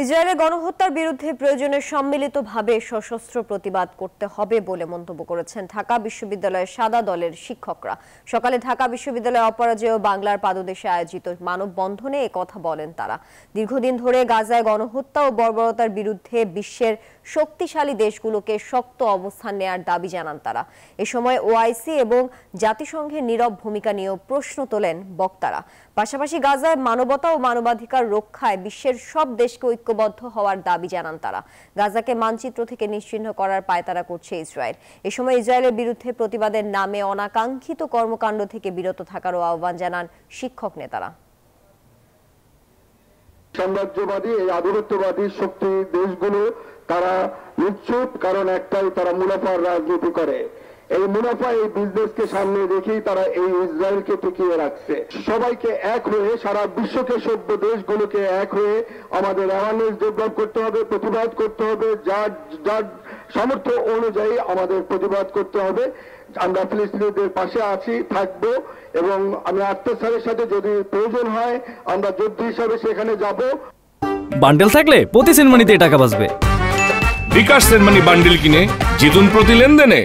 ইসরায়েলের গণহত্যার বিরুদ্ধে প্রয়োজনে সম্মিলিতভাবে সশস্ত্র প্রতিবাদ করতে হবে বলে মন্তব্য করেছেন ঢাকা বিশ্ববিদ্যালয়ের সাদা দলের শিক্ষকরা। সকালে ঢাকা বিশ্ববিদ্যালয়ের অপরাজেয় বাংলার পাদদেশে আয়োজিত মানববন্ধনে একথা বলেন তারা। দীর্ঘদিন ধরে গাজায় গণহত্যা ও বর্বরতার বিরুদ্ধে বিশ্বের শক্তিশালী দেশগুলোকে শক্ত অবস্থান নেয়ার দাবি জানান তারা। এ সময় ওআইসি এবং জাতিসংঘের নীরব ভূমিকা নিয়েও প্রশ্ন তোলেন বক্তারা। পাশাপাশি গাজায় মানবতা ও মানবাধিকার রক্ষায় বিশ্বের সব দেশকে ঐক্যবদ্ধ হওয়ার দাবি জানান তারা। গাজাকে মানচিত্র থেকে নিশ্চিহ্ন করার পায়তারা করছে ইসরায়েল। এ সময় ইসরায়েলের বিরুদ্ধে প্রতিবাদের নামে অনাকাঙ্ক্ষিত কর্মকাণ্ড থেকে বিরত থাকারও আহ্বান জানান শিক্ষক নেতারা। সাম্রাজ্যবাদী এই আধিপত্যবাদী শক্তি দেশগুলো তারা নিশ্চুপ, কারণ একটাই, তারা মুনাফার রাজনীতি করে। এই মুনাফা, এই বিজনেসকে সামনে রেখেই তারা এই ইসরায়েলকে টিকিয়ে রাখছে। সবাইকে এক হয়ে, সারা বিশ্বকে, সভ্য দেশগুলোকে এক হয়ে আমাদের অ্যাওয়ারনেস ডেভেলপ করতে হবে, প্রতিবাদ করতে হবে, যার যার সামর্থ্য অনুযায়ী আমাদের প্রতিবাদ করতে হবে। আমরা ফিলিস্তিনিদের পাশে আছি, থাকবো, এবং আমি আক্তার স্যারের সাথে যদি প্রয়োজন হয় আমরা যোদ্ধা হিসাবে সেখানে যাব। বান্ডেল থাকলে প্রতি সেনমানিতে টাকা বাঁচবে। বিকাশ সেনমানি বান্ডেল কিনে জিতুন প্রতি লেনদেনে।